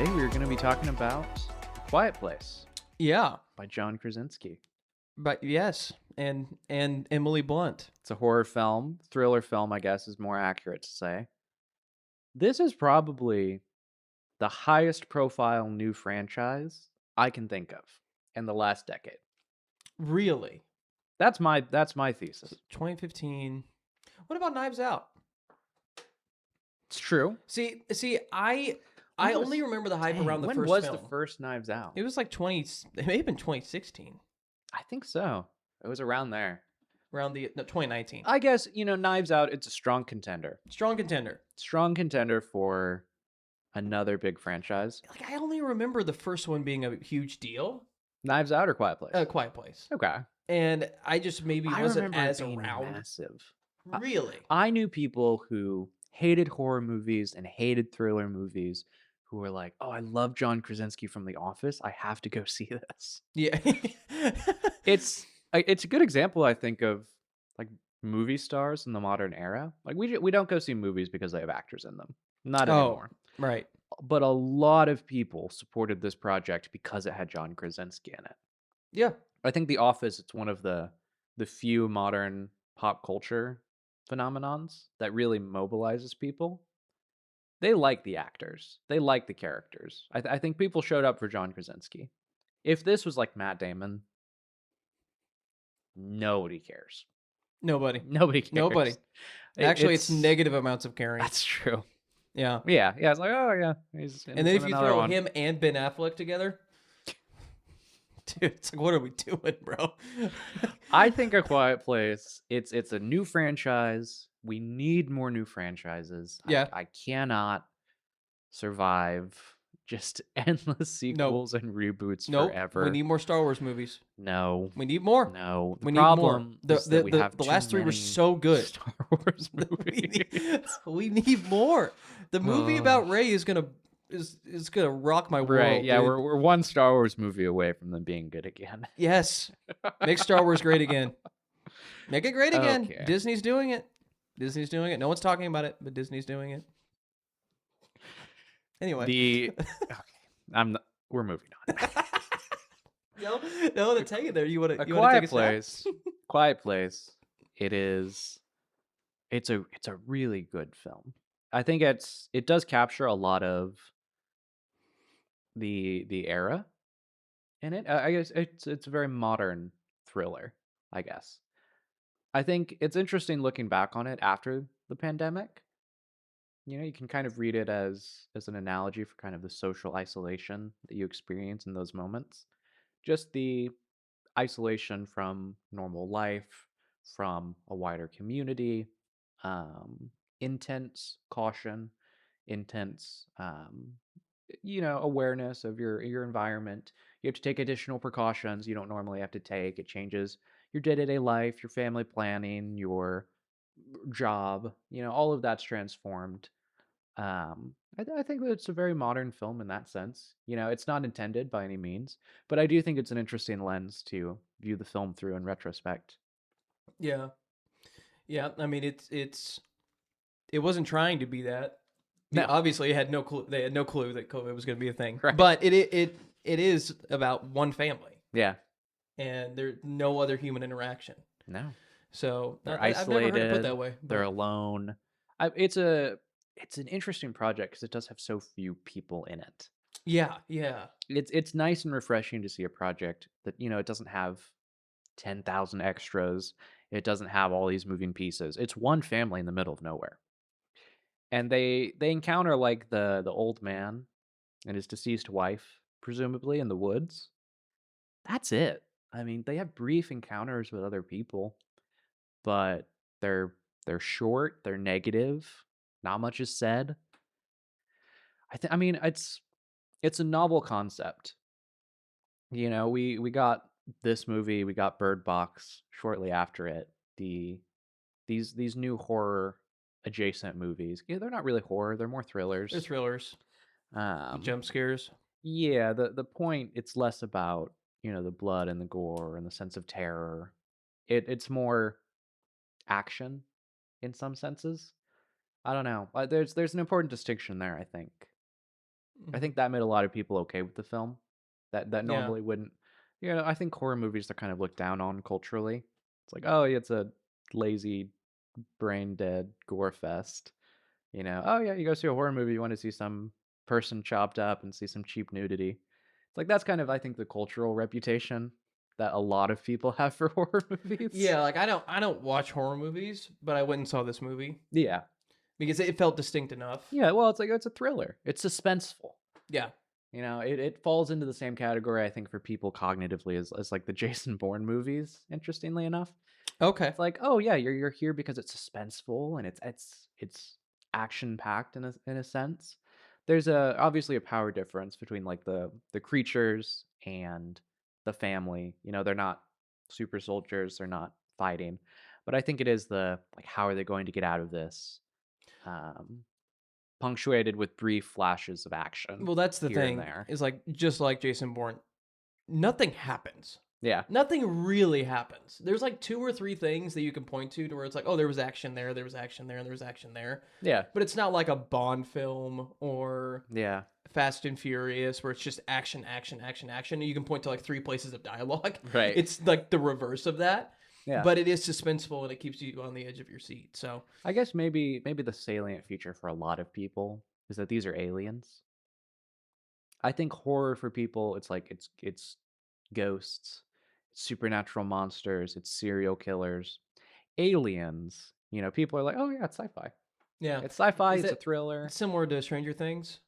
Today we're going to be talking about Quiet Place Yeah, by John Krasinski. but yes, and Emily Blunt. It's a horror film, thriller film, I guess is more accurate to say. This is probably the highest profile new franchise I can think of in the last decade. Really? That's my thesis. 2015. What about Knives Out? It's true. See, I When was- only remember the hype Dang, around the when first was film. the first Knives Out? It was like 20. It may have been 2016, I think so. It was around there. around the 2019. I guess, Knives Out, it's a strong contender. Strong contender. Strong contender for another big franchise. Like I only remember the first one being a huge deal. Knives Out or Quiet Place? Quiet Place. Okay. And I just maybe I wasn't remember it as being around. massive. Really? I knew people who hated horror movies and hated thriller movies who were like, "Oh, I love John Krasinski from The Office. I have to go see this." Yeah. It's a good example, I think, of like movie stars in the modern era. Like we don't go see movies because they have actors in them. Not anymore. Right. But a lot of people supported this project because it had John Krasinski in it. Yeah. I think The Office, it's one of the few modern pop culture phenomenons that really mobilizes people. They like the actors. They like the characters. I think people showed up for John Krasinski. If this was like Matt Damon, nobody cares. Nobody. Nobody cares. Nobody. Actually, it's negative amounts of caring. That's true. Yeah. Yeah. It's like, oh yeah, he's And then if you another throw one. him and Ben Affleck together, dude, it's like, what are we doing, bro? I think A Quiet Place, it's a new franchise. We need more new franchises. Yeah. I cannot survive just endless sequels and reboots Nope. forever. We need more Star Wars movies. No. We need more. No. We need more. Is that we have the too last three were many so good. Star Wars movies. we need more. The movie about Rey is gonna rock my world. Right. Yeah, dude. we're one Star Wars movie away from them being good again. Yes. Make Star Wars great again. Make it great again. Okay. Disney's doing it. Disney's doing it. No one's talking about it, but Disney's doing it. Anyway. Okay. We're moving on. No, let's take it there. You want to Quiet take a Place. Quiet Place. It's a really good film. I think it does capture a lot of the era in it. I guess it's a very modern thriller, I guess. I think it's interesting looking back on it after the pandemic. You can kind of read it as an analogy for kind of the social isolation that you experience in those moments. Just the isolation from normal life, from a wider community, intense caution, intense awareness of your environment. You have to take additional precautions you don't normally have to take. It changes your day-to-day life, your family planning, your job, all of that's transformed. I think that it's a very modern film in that sense. It's not intended by any means, but I do think it's an interesting lens to view the film through in retrospect. Yeah. Yeah, I mean it wasn't trying to be that. No. Obviously, it had no clue. They had no clue that COVID was going to be a thing. Right. But it is about one family. Yeah. And there's no other human interaction. No. So They're I've never isolated. heard it put that way. They're alone. It's an interesting project because it does have so few people in it. Yeah. It's nice and refreshing to see a project that it doesn't have 10,000 extras. It doesn't have all these moving pieces. It's one family in the middle of nowhere. And they encounter like the old man and his deceased wife, presumably in the woods. That's it. I mean, they have brief encounters with other people, but they're short, they're negative, not much is said. I mean, it's a novel concept. We got this movie, we got Bird Box shortly after it. These new horror adjacent movies. Yeah, they're not really horror, they're more thrillers. They're thrillers. Jump scares. Yeah, the point, it's less about, the blood and the gore and the sense of terror. It's more action in some senses. I don't know. There's an important distinction there, I think. I Mhm. think that made a lot of people okay with the film that Yeah. normally wouldn't. I think horror movies are kind of looked down on culturally. It's like, "Oh, it's a lazy, brain dead gore fest." "Oh, yeah, you go see a horror movie, you wanna see some person chopped up and see some cheap nudity." It's like, that's kind of, I think, the cultural reputation that a lot of people have for horror movies. Yeah, like, I don't watch horror movies, but I went and saw this movie Yeah. because it felt distinct enough. Yeah, well, it's like it's a thriller. It's suspenseful. Yeah. It falls into the same category, I think, for people cognitively as like the Jason Bourne movies, interestingly enough. Okay. It's like, "Oh, yeah, you're here because it's suspenseful and it's action-packed in a sense." There's obviously a power difference between, like, the creatures and the family. They're not super soldiers, they're not fighting. But I think it is like, how are they going to get out of this? Um, Punctuated with brief flashes of action Well, that's the here and thing, there. is, like, just like Jason Bourne, nothing happens. Yeah. Nothing really happens. There's, like, 2 or 3 things that you can point to where it's like, "Oh, there was action there, there was action there, and there was action there." Yeah. But it's not like a Bond film or Yeah. Fast and Furious where it's just action, action, action, action, and you can point to, like, 3 places of dialogue. Right. It's, like, the reverse of that, Yeah. but it is suspenseful and it keeps you on the edge of your seat, so I guess maybe the salient feature for a lot of people is that these are aliens. I think horror for people, it's like it's ghosts, it's supernatural monsters, it's serial killers. Aliens, people are like, "Oh yeah, it's sci-fi. yeah. It's sci-fi, Is it's a it thriller." similar to Stranger Things?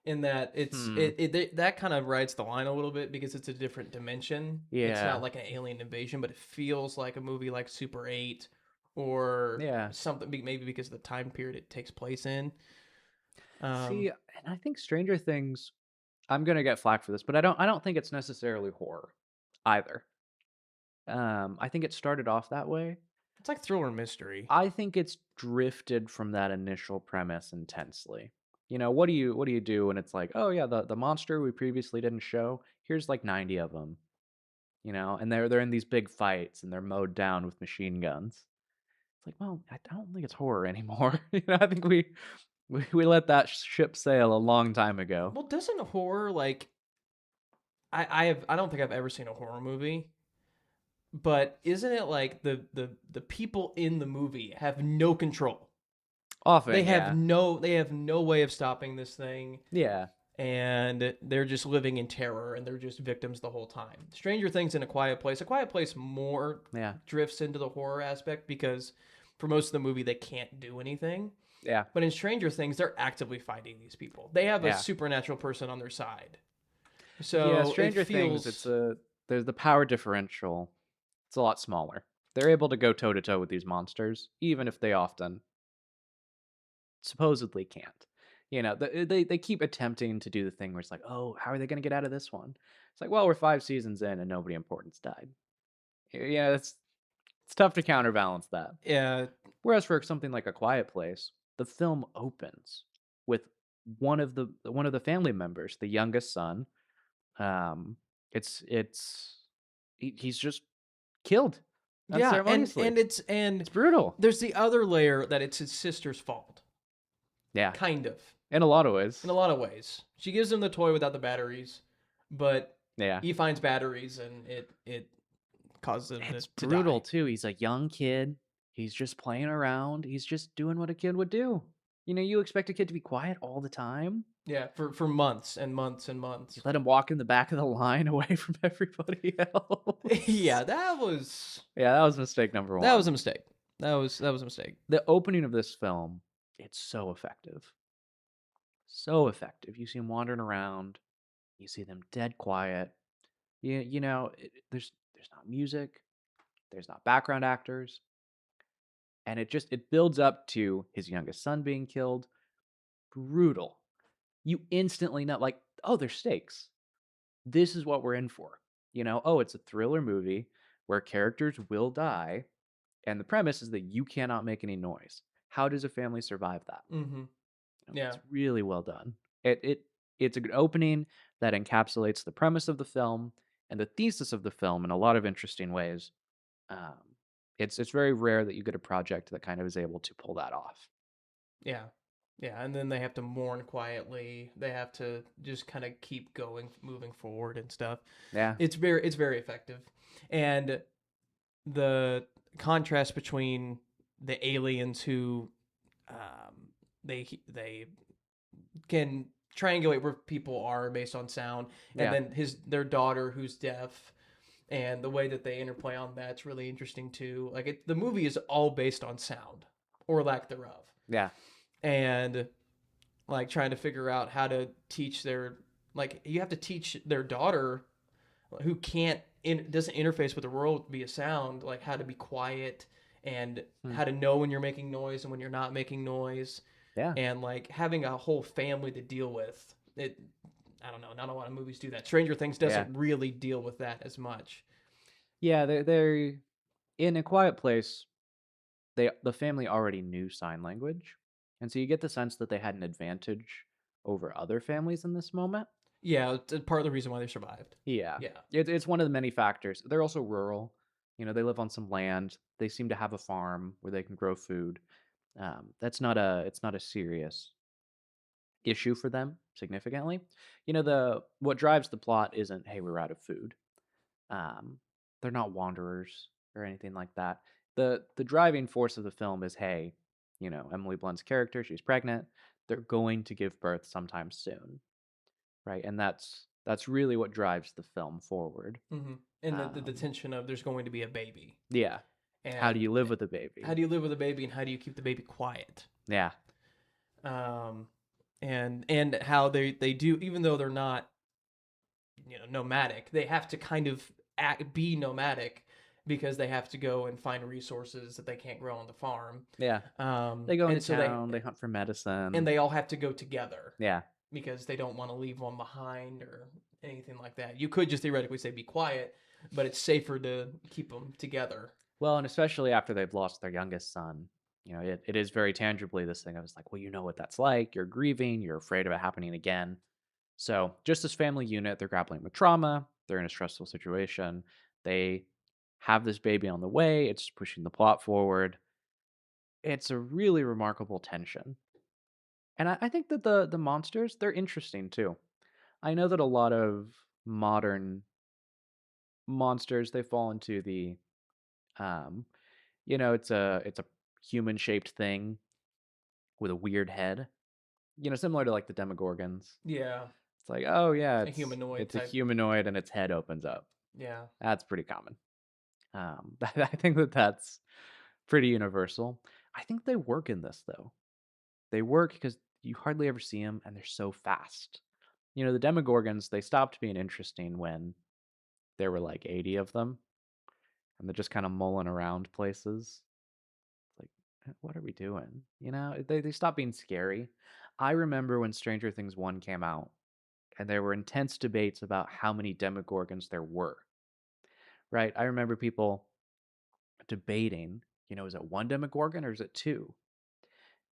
In that Hmm. that kind of rides the line a little bit because it's a different dimension. It's not Yeah. like an alien invasion, but it feels like a movie like Super 8 or Yeah. something maybe because of the time period it takes place in. See, Um, and I think Stranger Things, I'm gonna get flack for this, but I don't think it's necessarily horror either. I think it started off that way. it's like thriller mystery. I think it's drifted from that initial premise intensely. What do you do when it's like, "Oh, yeah, the monster we previously didn't show, here's like 90 of them," and they're in these big fights, and they're mowed down with machine guns. It's like, well, I don't think it's horror anymore. I think we let that ship sail a long time ago. Well, doesn't horror like I don't think I've ever seen a horror movie, but isn't it like the people in the movie have no control? Often, yeah. They have no way of stopping this thing Yeah. and they're just living in terror and they're just victims the whole time. Stranger Things in A Quiet Place. A Quiet Place more Yeah. drifts into the horror aspect because for most of the movie they can't do anything. Yeah. But in Stranger Things, they're actively fighting these people. They have a Yeah. supernatural person on their side. Yeah, So it Stranger Things, feels there's the power differential. It's a lot smaller. They're able to go toe to toe with these monsters, even if they often supposedly can't. They keep attempting to do the thing where it's like, oh, how are they going to get out of this one? It's like, well, we're 5 seasons in and nobody important's died. Yeah, it's tough to counterbalance that. yeah, Whereas for something like A Quiet Place, the film opens with one of the family members, the youngest son. Um, he's just killed yeah, unceremoniously. and It's brutal. there's the other layer that it's his sister's fault, Yeah, kind of, in a lot of in ways. a lot of ways. She gives him the toy without the batteries, but Yeah. he finds batteries and it causes him It's to brutal die. too. He's a young kid. He's just playing around. He's just doing what a kid would do. You expect a kid to be quiet all the time. Yeah, for months and months and You months. let him walk in the back of the line away from everybody else. Yeah, Yeah, that was mistake number that was one. a mistake. That was a mistake. The opening of this film, it's so effective. So effective. You see them wandering around. You see them dead quiet. There's not music. There's not background actors, and it builds up to his youngest son being killed. Brutal. You instantly know, like, oh, there's stakes. This is what we're in for. Oh, it's a thriller movie where characters will die, and the premise is that you cannot make any noise. How does a family survive that? Hmm. Yeah, It's really well done. It's a good opening that encapsulates the premise of the film and the thesis of the film in a lot of interesting ways. Um, it's very rare that you get a project that kind of is able to pull that off. yeah. Yeah, and then they have to mourn quietly. They have to just kind of keep going, moving forward and stuff. Yeah. It's very effective. And the contrast between the aliens who they can triangulate where people are based on sound, and Yeah. then their daughter who's deaf, and the way that they interplay on that's really interesting too. Like the movie is all based on sound or lack thereof, Yeah. and like trying to figure out how to teach their like you have to teach their daughter who doesn't interface with the world via sound, like how to be quiet and Hmm. how to know when you're making noise and when you're not making noise, Yeah. and like having a whole family to deal with it. I don't know, not a lot of movies do that. Stranger Things Yeah. doesn't really deal with that as much. Yeah. They're in A Quiet Place. The family already knew sign language, and so you get the sense that they had an advantage over other families in this moment. Yeah, it's part of the reason why they survived. Yeah, Yeah. it's one of the many factors. They're also rural. They live on some land. They seem to have a farm where they can grow food. That's not a it's not a serious issue for them significantly. The what drives the plot isn't, hey, we're out of food. Um, they're not wanderers or anything like that. The driving force of the film is, hey, Emily Blunt's character, she's pregnant. They're going to give birth sometime soon, right? And that's really what drives the film forward. Hmm. And the Um, tension of there's going to be a baby, yeah. How do and you live with a how baby? do you live with a baby, and how do you keep the baby quiet? Yeah. um, and how they do, even though they're not nomadic, they have to kind of be nomadic because they have to go and find resources that they can't grow on the farm. Yeah. They go into And so town, they hunt for medicine. they all have to go together Yeah. because they don't want to leave one behind or anything like that. You could just theoretically say be quiet, but it's safer to keep them together. Well, and especially after they've lost their youngest son, it is very tangibly this thing. I was like, well, you know what that's like. You're grieving, you're afraid of it happening again. So, just this family unit, they're grappling with trauma, they're in a stressful situation. They have this baby on the way, it's pushing the plot forward. It's a really remarkable tension. And I think that the monsters, they're interesting too. I know that a lot of modern monsters, they fall into the um, it's a human shaped thing with a weird head. Similar to like the Demogorgons. Yeah, It's like, oh yeah, a humanoid it's a type. humanoid and its head opens up. Yeah, That's pretty common. I think that that's pretty universal. I think they work in this though. They work because you hardly ever see them, and they're so fast. The Demogorgons, they stopped being interesting when there were like 80 of them, and they're just kind of mulling around places. It's like, what are we doing? They stopped being scary. I remember when Stranger Things 1 came out, and there were intense debates about how many Demogorgons there were, right? I remember people debating, is it one Demogorgon or is it two?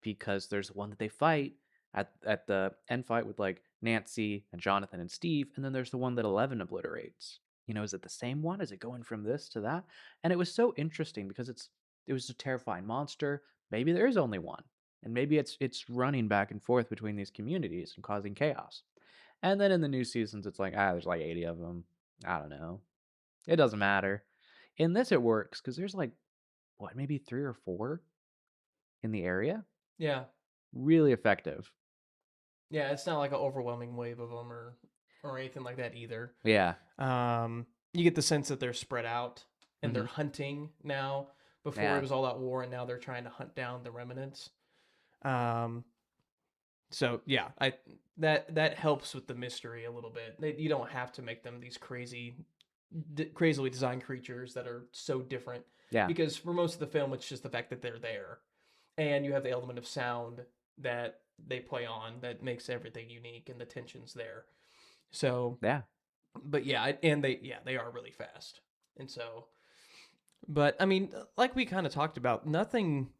Because there's one that they fight at the end fight with like Nancy and Jonathan and Steve, and then there's the one that Eleven obliterates. Is it the same one? Is it going from this to that? And it was so interesting because it was a terrifying monster. Maybe there is only one, and maybe it's running back and forth between these communities and causing chaos. And then in the new seasons, it's like there's like 80 of them. I don't know. It doesn't matter. In this, it works because there's like what, maybe three or four in the area. yeah, Really effective. yeah. It's not like an overwhelming wave of them or anything like that either. Yeah. You get the sense that they're spread out and they're Mhm. hunting now. Before it Yeah. was all out war, and now they're trying to hunt down the remnants. Um, so yeah, I that helps with the mystery a little bit. You don't have to make them these crazily designed creatures that are so different, Yeah. because for most of the film, it's just the fact that they're there, and you have the element of sound that they play on that makes everything unique and the tensions there. So, Yeah. but yeah, and they are really fast, and so, but I mean, like we kind of talked about, nothing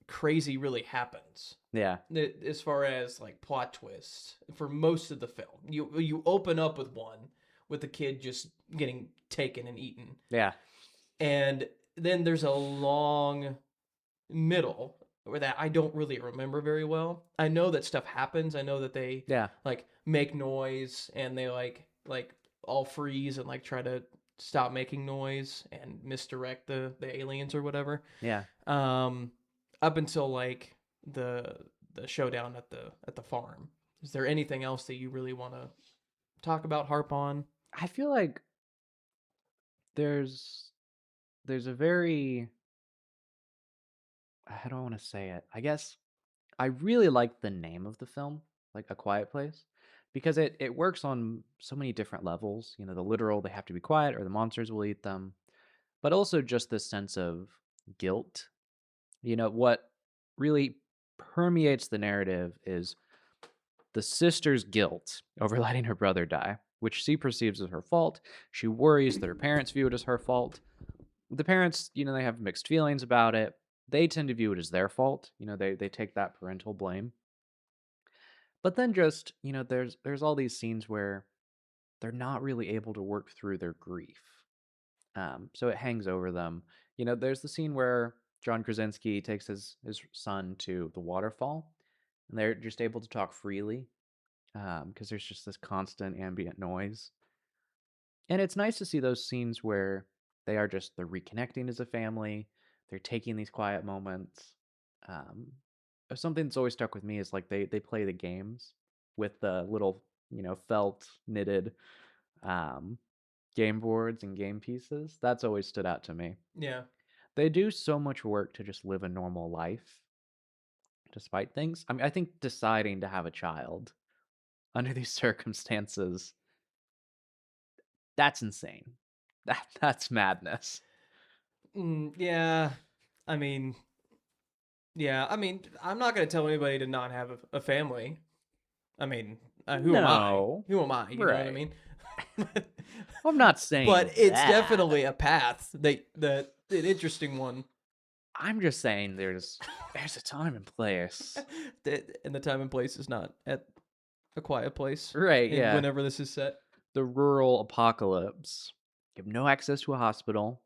crazy really happens Yeah. as far as like plot twists for most of the film. You open up with one with the kid just getting taken and eaten, Yeah. and then there's a long middle or that I don't really remember very well. I know that stuff happens. I know that they Yeah. like make noise and they like all freeze and like try to stop making noise and misdirect the aliens or whatever. Yeah. Um, up until like the the showdown at the farm. Is there anything else that you really want to talk about, harp on? I feel like there's there's a very, how do I want to say it? I guess I really like the name of the film, like A Quiet Place, because it works on so many different levels. You know, the literal they have to be quiet or the monsters will eat them, but also just this sense of guilt. You know, what really permeates the narrative is the sister's guilt over letting her brother die, which she perceives as her fault. She worries that her parents view it as her fault. The parents, you know, they have mixed feelings about it. They tend to view it as their fault. You know, they take that parental blame. But then just, you know, there's all these scenes where they're not really able to work through their grief. So it hangs over them. You know, there's the scene where John Krasinski takes his son to the waterfall, and they're just able to talk freely because there's just this constant ambient noise. And it's nice to see those scenes where they're reconnecting as a family. They're taking these quiet moments. Um, Something that's always stuck with me is like they play the games with the little, you know, felt knitted um, game boards and game pieces. That's always stood out to me. Yeah. They do so much work to just live a normal life despite things. I mean, I think deciding to have a child under these circumstances, that's insane. That's madness. Yeah. I mean, yeah. I mean, I'm not gonna tell anybody to not have a family. I mean, who am I? No. Who am I? You know what I Right. mean? I'm not saying But it's that. definitely a path that an interesting one. I'm just saying there's a time and place. That and the time and place is not at a quiet place. Right, And yeah. whenever this is set. The rural apocalypse. You have no access to a hospital.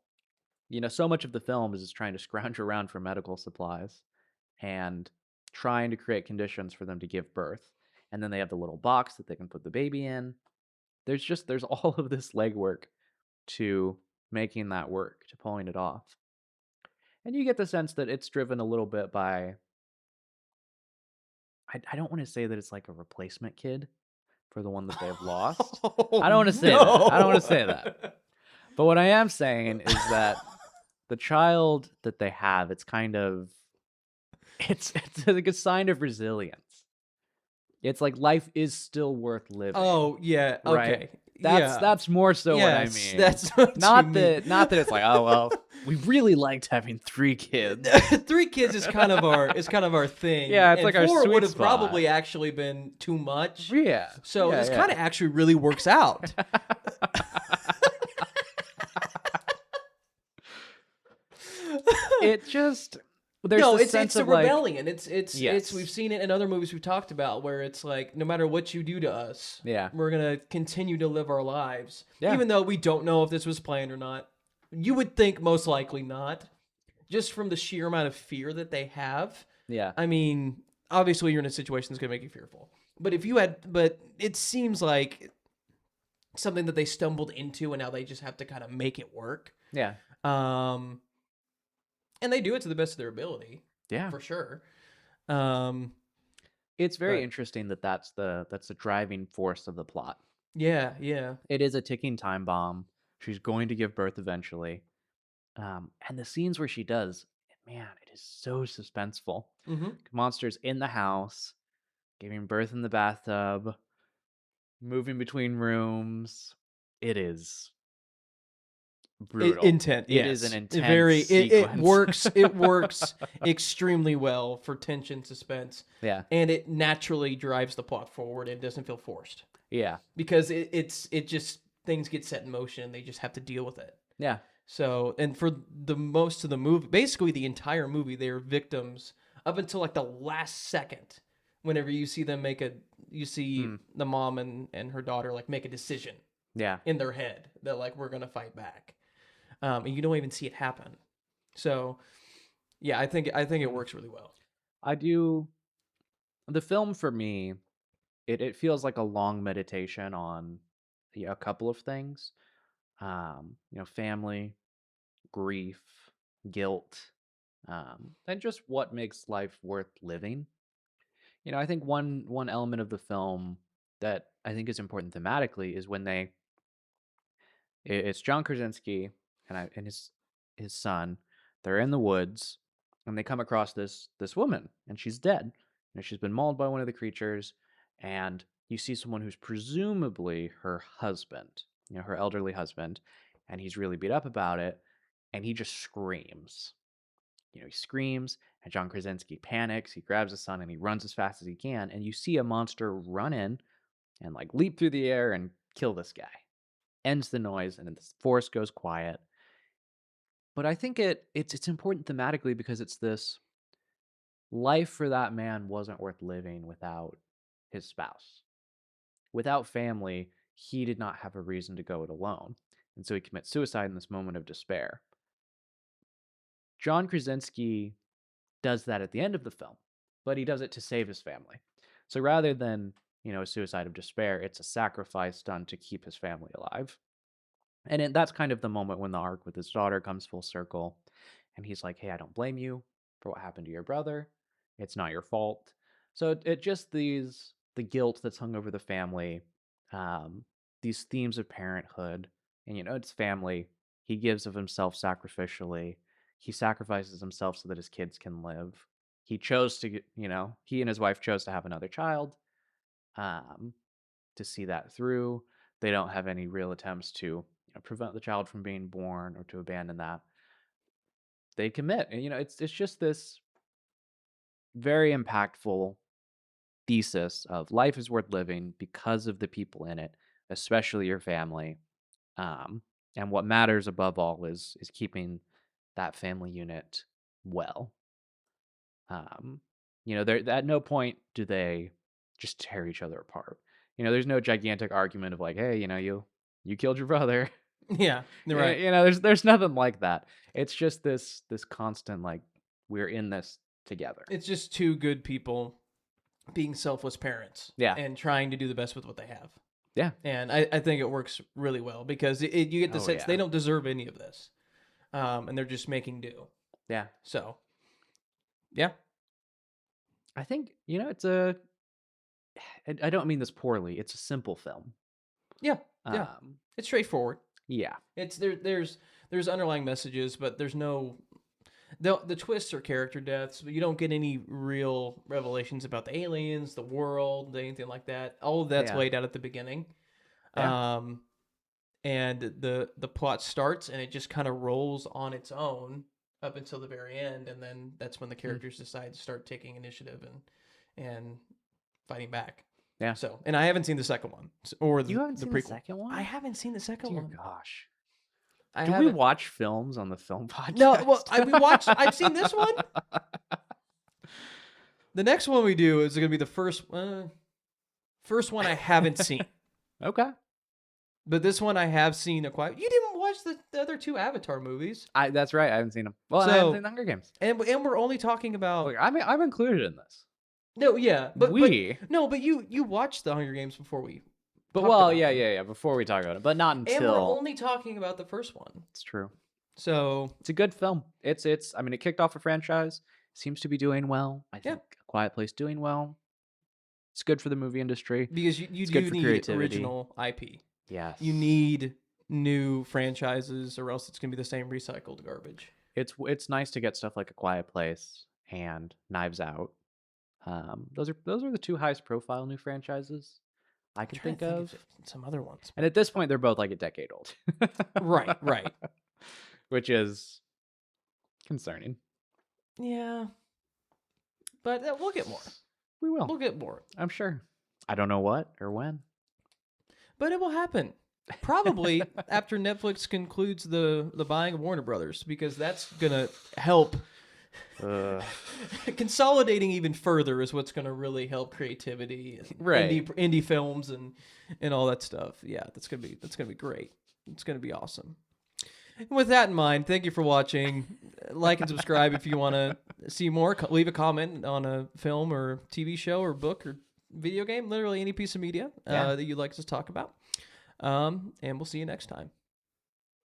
You know, so much of the film is just trying to scrounge around for medical supplies and trying to create conditions for them to give birth. And then they have the little box that they can put the baby in. There's all of this legwork to making that work, to pulling it off. And you get the sense that it's driven a little bit by, I don't want to say that it's like a replacement kid for the one that they have lost. Oh I don't want to say that. I don't want no. to say that. But what I am saying is that the child that they have, it's kind of it's like a sign of resilience. It's like life is still worth living, Oh yeah. right? Okay. That's Yeah. that's more so what I Yes, mean. that's what you mean. Not that it's like, oh well, we really liked having 3 kids. 3 kids is kind of our thing, Yeah, it's and like our four would sweet have spot. probably actually been too much. Yeah. So Yeah, this kind yeah. of actually really works out. It just there's No, this it's sense the of like, rebellion. It's we've yes. seen it in other movies we've talked about where it's like no matter what you do to us, Yeah. we're gonna continue to live our lives, Yeah. even though we don't know if this was planned or not. You would think most likely not, just from the sheer amount of fear that they have. Yeah. I mean, obviously you're in a situation that's gonna make you fearful. But it seems like something that they stumbled into and now they just have to kind of make it work. Yeah. Um, and they do it to the best of their ability, Yeah. for sure. Um, It's very but interesting that that's the driving force of the plot. yeah, yeah. It is a ticking time bomb. She's going to give birth eventually. And the scenes where she does, man, it is so suspenseful. Mm-hmm. Monsters in the house, giving birth in the bathtub, moving between rooms. It is brutal. Intent, It is an yes. intense It sequence. works. It works extremely well for tension, suspense, Yeah. and it naturally drives the plot forward and doesn't feel forced Yeah. because it just things get set in motion and they just have to deal with it. Yeah. So, and for the most of the movie, basically the entire movie, they are victims up until like the last second. Whenever you see them you see Hmm. the mom and her daughter like make a decision Yeah. in their head that like we're gonna fight back, and you don't even see it happen. So, yeah, I think it Hmm. works really well. I do the film for me, it feels like a long meditation on, a couple of things, family, grief, guilt, and just what makes life worth living. I think one element of the film that I think is important thematically is when it's John Krasinski and his son. They're in the woods and they come across this woman and she's dead. She's been mauled by one of the creatures, and you see someone who's presumably her husband, her elderly husband, and he's really beat up about it, and he just screams. He screams, and John Krasinski panics. He grabs his son and he runs as fast as he can, and you see a monster run in and like leap through the air and kill this guy. Ends the noise, and then the forest goes quiet. But I think it's important thematically because it's this life for that man wasn't worth living without his spouse. Without family, he did not have a reason to go it alone. And so he commits suicide in this moment of despair. John Krasinski does that at the end of the film, but he does it to save his family. So rather than, a suicide of despair, it's a sacrifice done to keep his family alive. And that's kind of the moment when the arc with his daughter comes full circle. And he's like, hey, I don't blame you for what happened to your brother. It's not your fault. So it just the guilt that's hung over the family, um, these themes of parenthood, and, it's family. He gives of himself sacrificially. He sacrifices himself so that his kids can live. He chose to, he and his wife chose to have another child, um, to see that through. They don't have any real attempts to, prevent the child from being born or to abandon that. They commit, and it's just this very impactful thesis of life is worth living because of the people in it, especially your family. Um, and what matters above all is keeping that family unit well. Um, there at no point do they just tear each other apart. There's no gigantic argument of like, hey, you killed your brother. Yeah, right. There's nothing like that. It's just this constant like we're in this together. It's just two good people being selfless parents Yeah. and trying to do the best with what they have. Yeah. And I think it works really well because you get the Oh sense they yeah. don't deserve any of this, and they're just making do. Yeah. So, yeah, I think it's I don't mean this poorly. It's a simple film. yeah, yeah. Um, It's straightforward. yeah. It's there's underlying messages, but there's no the twists are character deaths, but you don't get any real revelations about the aliens, the world, anything like that. All of that's Yeah. laid out at the beginning. Yeah. And the plot starts and it just kind of rolls on its own up until the very end, and then that's when the Mm. characters decide to start taking initiative and fighting back. Yeah. So, and I haven't seen the second one or You haven't the seen the prequel. second one? I haven't seen the second Dear one. gosh. I Do we haven't. watch films on the film podcast? No, well, I've seen this one. The next one we do is going to be the first one I haven't seen. Okay. But this one I have seen a quite. You didn't watch the other two Avatar movies. That's right. I haven't seen them. Well, I So- haven't seen the Hunger Games. And we're only talking about Look, I'm included in this. no, yeah, but But you watched the Hunger Games before we. But talked well, about yeah, them. yeah, yeah. Before we talk about it, but not And we're until only talking about the first one. it's true. So It's a good film. It's. I mean, it kicked off a franchise. Seems to be doing well. I Yeah. think A Quiet Place doing well. It's good for the movie industry. because you It's do good for need creativity. original IP. Yes. You need new franchises, or else it's gonna be the same recycled garbage. It's nice to get stuff like A Quiet Place and Knives Out. Those are the two highest profile new franchises I can Trying think to of. some other ones. And at this point, they're both like a decade old. Right. Which is concerning. Yeah, but we'll get more. We will. We'll get more, I'm sure. I don't know what or when. but it will happen. Probably after Netflix concludes the buying of Warner Brothers, because that's gonna help. Consolidating even further is what's gonna really help creativity, and Right. indie films and all that stuff. Yeah, that's gonna be great. It's gonna be awesome. With that in mind, thank you for watching. Like and subscribe if you want to see more. Leave a comment on a film or TV show or book or video game, literally any piece of media Yeah. that you'd like us to talk about. And we'll see you next time.